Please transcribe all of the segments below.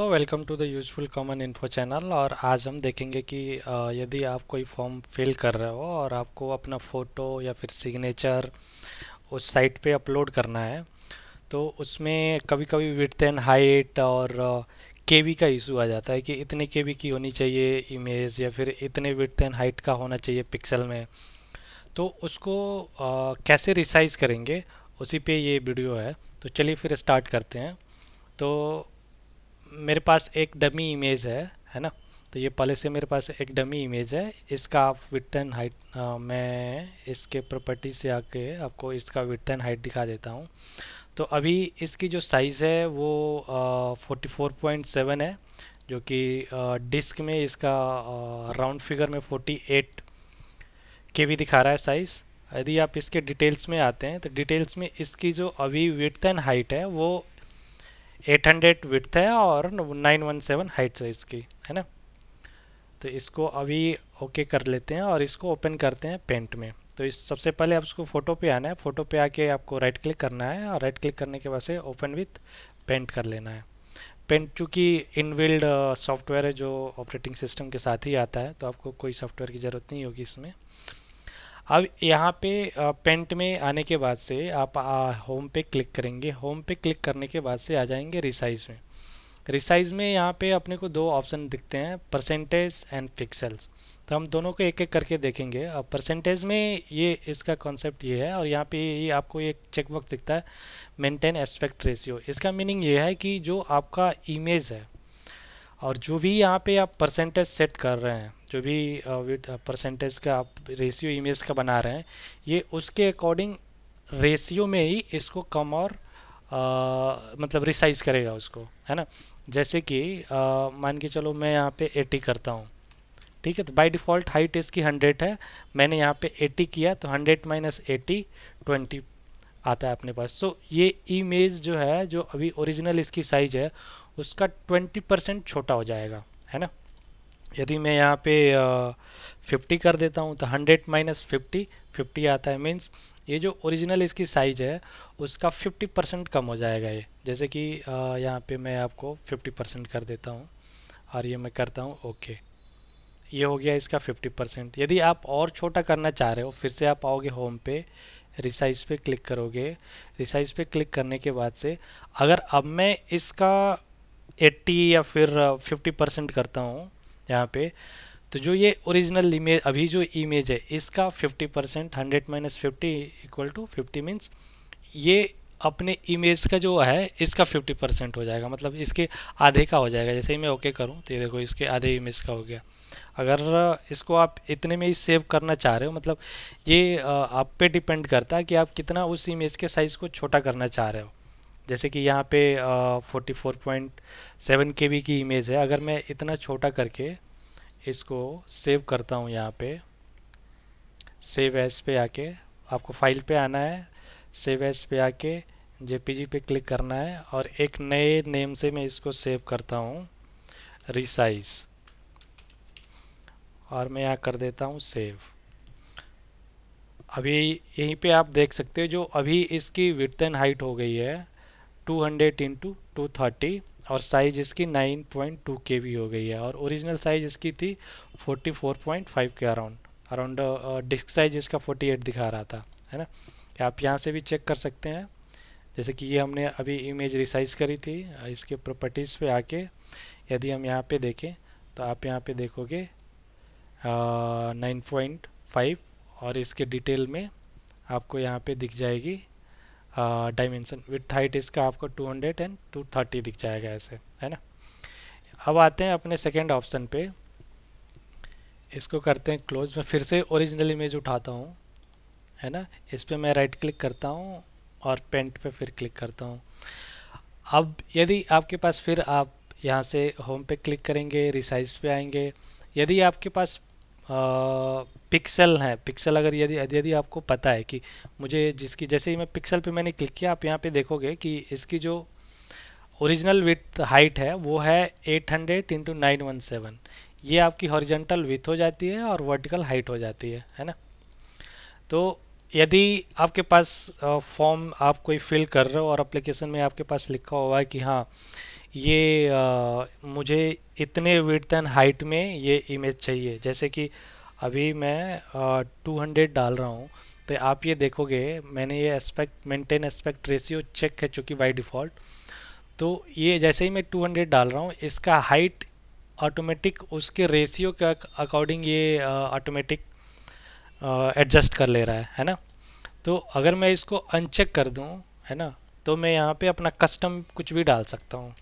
दोस्तों, welcome to the useful common info channel. और आज हम देखेंगे कि यदि आप कोई फॉर्म फिल कर रहे हो और आपको अपना फ़ोटो या फिर सिग्नेचर उस साइट पे अपलोड करना है, तो उसमें कभी कभी विड्थ एंड हाइट और केबी का इशू आ जाता है कि इतने केबी की होनी चाहिए इमेज या फिर इतने विड्थ एंड हाइट का होना चाहिए पिक्सल में। तो उसको कैसे रिसाइज करेंगे, उसी पे ये वीडियो है। तो चलिए फिर स्टार्ट करते हैं। तो मेरे पास एक डमी इमेज है ना। तो ये पहले से मेरे पास एक डमी इमेज है। इसका आप विड्थ एंड हाइट, मैं इसके प्रॉपर्टी से आके आपको इसका विड्थ एंड हाइट दिखा देता हूँ। तो अभी इसकी जो साइज़ है वो 44.7 है, जो कि डिस्क में इसका राउंड फिगर में 48 केवी दिखा रहा है साइज़। यदि आप इसके डिटेल्स में आते हैं तो डिटेल्स में इसकी जो अभी विड्थ एंड हाइट है वो 800 विड्थ है और 917 हाइट है इसकी, है ना। तो इसको अभी ओके कर लेते हैं और इसको ओपन करते हैं पेंट में। तो इस सबसे पहले आप उसको फ़ोटो पे आना है। फ़ोटो पे आके आपको राइट क्लिक करना है और राइट क्लिक करने के बाद से ओपन विथ पेंट कर लेना है। पेंट चूँकि इनबिल्ड सॉफ्टवेयर है जो ऑपरेटिंग सिस्टम के साथ ही आता है, तो आपको कोई सॉफ्टवेयर की ज़रूरत नहीं होगी इसमें। अब यहाँ पे पेंट में आने के बाद से आप होम पे क्लिक करेंगे। होम पे क्लिक करने के बाद से आ जाएंगे रिसाइज में। रिसाइज में यहाँ पे अपने को दो ऑप्शन दिखते हैं, परसेंटेज एंड पिक्सेल्स। तो हम दोनों को एक एक करके देखेंगे। अब परसेंटेज में ये इसका कॉन्सेप्ट ये है, और यहाँ पे ये आपको एक चेक बॉक्स दिखता है, मेंटेन एस्पेक्ट रेशियो। इसका मीनिंग ये है कि जो आपका इमेज है और जो भी यहाँ पे आप परसेंटेज सेट कर रहे हैं, जो भी परसेंटेज का आप रेशियो इमेज का बना रहे हैं, ये उसके अकॉर्डिंग रेशियो में ही इसको कम और मतलब रिसाइज करेगा उसको, है ना। जैसे कि मान के चलो मैं यहाँ पे 80 करता हूँ, ठीक है। तो बाय डिफ़ॉल्ट हाइट इसकी 100 है, मैंने यहाँ पे 80 किया तो 100 माइनस 80 20 आता है अपने पास। सो ये इमेज जो है, जो अभी ओरिजिनल इसकी साइज है, उसका 20% छोटा हो जाएगा, है ना। यदि मैं यहाँ पे 50 कर देता हूँ तो 100 माइनस 50 50 आता है। मीन्स ये जो ओरिजिनल इसकी साइज है उसका 50% कम हो जाएगा ये। जैसे कि यहाँ पे मैं आपको 50% कर देता हूँ और ये मैं करता हूँ ओके। ये हो गया इसका 50%। यदि आप और छोटा करना चाह रहे हो, फिर से आप आओगे होम पे, रिसाइज पे क्लिक करोगे। रिसाइज पे क्लिक करने के बाद से अगर अब मैं इसका 80 या फिर 50% करता हूँ यहाँ पे, तो जो ये ओरिजिनल इमेज, अभी जो इमेज है इसका 50%, 100 माइनस 50 इक्वल टू 50 मीन्स ये अपने इमेज का जो है इसका 50% हो जाएगा, मतलब इसके आधे का हो जाएगा। जैसे ही मैं ओके करूँ तो ये देखो इसके आधे इमेज का हो गया। अगर इसको आप इतने में ही सेव करना चाह रहे हो, मतलब ये आप पे डिपेंड करता है कि आप कितना उस इमेज के साइज़ को छोटा करना चाह रहे हो। जैसे कि यहाँ पे 44.7 KB की इमेज है, अगर मैं इतना छोटा करके इसको सेव करता हूँ, यहाँ पे सेव एज पे आके आपको फाइल पे आना है, सेव एज पे आके जेपीजी पे क्लिक करना है और एक नए नेम से मैं इसको सेव करता हूँ, रिसाइज। और मैं यहाँ कर देता हूँ सेव। अभी यहीं पे आप देख सकते हो जो अभी इसकी विड्थ एंड हाइट हो गई है 200 × 230, और साइज इसकी 9.2 KB हो गई है। और ओरिजिनल साइज इसकी थी 44.5 के अराउंड। अराउंड डिस्क साइज इसका 48 दिखा रहा था, है ना। आप यहाँ से भी चेक कर सकते हैं। जैसे कि ये हमने अभी इमेज रिसाइज करी थी, इसके प्रॉपर्टीज़ पे आके यदि हम यहाँ पे देखें तो आप यहाँ पे देखोगे 9.5, और इसके डिटेल में आपको यहाँ पे दिख जाएगी डायमेंशन। विथ हाइट इसका आपको 200 एंड 230 दिख जाएगा ऐसे, है ना। अब आते हैं अपने सेकेंड ऑप्शन पे, इसको करते हैं क्लोज। मैं फिर से ओरिजिनल इमेज उठाता हूँ, है ना। इस पर मैं राइट क्लिक करता हूँ और पेंट पे फिर क्लिक करता हूँ। अब यदि आपके पास, फिर आप यहाँ से होम पे क्लिक करेंगे, रिसाइज पे आएंगे। यदि आपके पास पिक्सल है, पिक्सल अगर यदि यदि आपको पता है कि मुझे जिसकी, जैसे ही मैं पिक्सल पे मैंने क्लिक किया, आप यहाँ पे देखोगे कि इसकी जो ओरिजिनल विथ हाइट है वो है 800 × 917। ये आपकी हॉरिजॉन्टल विथ हो जाती है और वर्टिकल हाइट हो जाती है ना। तो यदि आपके पास फॉर्म आप कोई फिल कर रहे हो और एप्लीकेशन में आपके पास लिखा हुआ है कि हाँ ये मुझे इतने विड्थ एंड हाइट में ये इमेज चाहिए। जैसे कि अभी मैं 200 डाल रहा हूँ, तो आप ये देखोगे मैंने ये aspect maintain aspect ratio check है चूँकि बाय डिफ़ॉल्ट। तो ये जैसे ही मैं 200 डाल रहा हूँ, इसका हाइट ऑटोमेटिक उसके रेशियो के अकॉर्डिंग ये ऑटोमेटिक एडजस्ट कर ले रहा है ना। तो अगर मैं इसको अनचेक कर दूं, है ना, तो मैं यहाँ पे अपना कस्टम कुछ भी डाल सकता हूँ।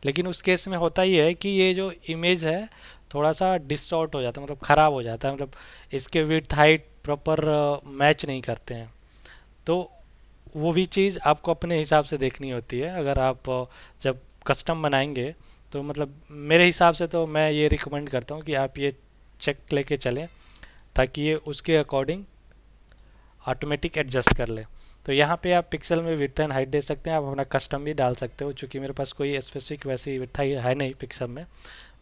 लेकिन उस केस में होता ही है कि ये जो इमेज है थोड़ा सा डिस्टॉर्ट हो जाता है, मतलब ख़राब हो जाता है, मतलब इसके विड्थ हाइट प्रॉपर मैच नहीं करते हैं। तो वो भी चीज़ आपको अपने हिसाब से देखनी होती है। अगर आप जब कस्टम बनाएंगे तो मतलब मेरे हिसाब से तो मैं ये रिकमेंड करता हूँ कि आप ये चेक लेके चलें ताकि ये उसके अकॉर्डिंग ऑटोमेटिक एडजस्ट कर ले। तो यहाँ पे आप पिक्सल में विड्थ एंड हाइट दे सकते हैं, आप अपना कस्टम भी डाल सकते हो। चूँकि मेरे पास कोई स्पेसिफिक वैसी विड्थ है नहीं पिक्सल में,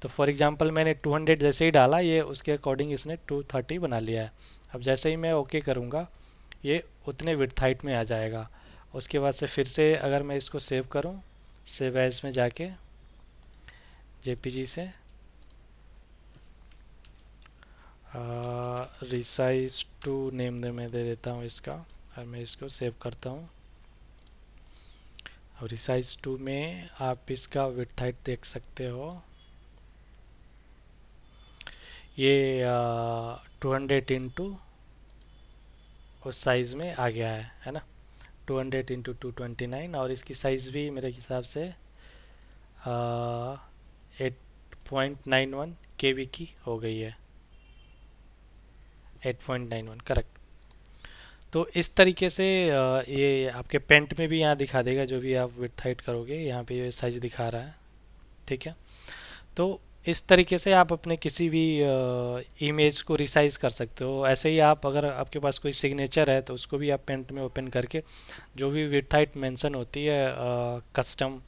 तो फॉर एग्जांपल मैंने 200 जैसे ही डाला, ये उसके अकॉर्डिंग इसने 230 बना लिया है। अब जैसे ही मैं ओके करूँगा ये उतने विड्थ हाइट में आ जाएगा। उसके बाद से फिर से अगर मैं इसको सेव करूँ, सेव एज में जाके जेपीजी से रिसाइज टू नेम दे मैं दे देता हूँ इसका, और मैं इसको सेव करता हूँ। और रिसाइज टू में आप इसका विड्थ हाइट देख सकते हो, ये 200 इंटू उस साइज़ में आ गया है ना, 200 इंटू 229। और इसकी साइज़ भी मेरे हिसाब से 8.91 KB की हो गई है, 8.91 करेक्ट। तो इस तरीके से ये आपके पेंट में भी यहाँ दिखा देगा, जो भी आप विड्थ हाइट करोगे यहाँ पे ये साइज दिखा रहा है। ठीक है, तो इस तरीके से आप अपने किसी भी इमेज को रिसाइज कर सकते हो। ऐसे ही आप अगर आपके पास कोई सिग्नेचर है तो उसको भी आप पेंट में ओपन करके जो भी विड्थ हाइट मेंशन होती है कस्टम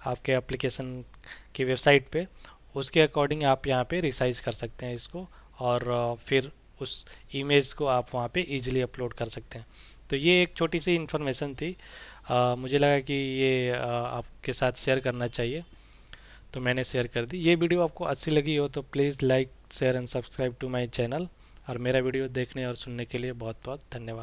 आपके एप्लीकेशन की वेबसाइट पे, उसके अकॉर्डिंग आप यहाँ पे रिसाइज कर सकते हैं इसको। और फिर उस इमेज को आप वहाँ पे इजीली अपलोड कर सकते हैं। तो ये एक छोटी सी इन्फॉर्मेशन थी, मुझे लगा कि ये आपके साथ शेयर करना चाहिए, तो मैंने शेयर कर दी। ये वीडियो आपको अच्छी लगी हो तो please like share and subscribe to my channel. और मेरा वीडियो देखने और सुनने के लिए बहुत बहुत धन्यवाद।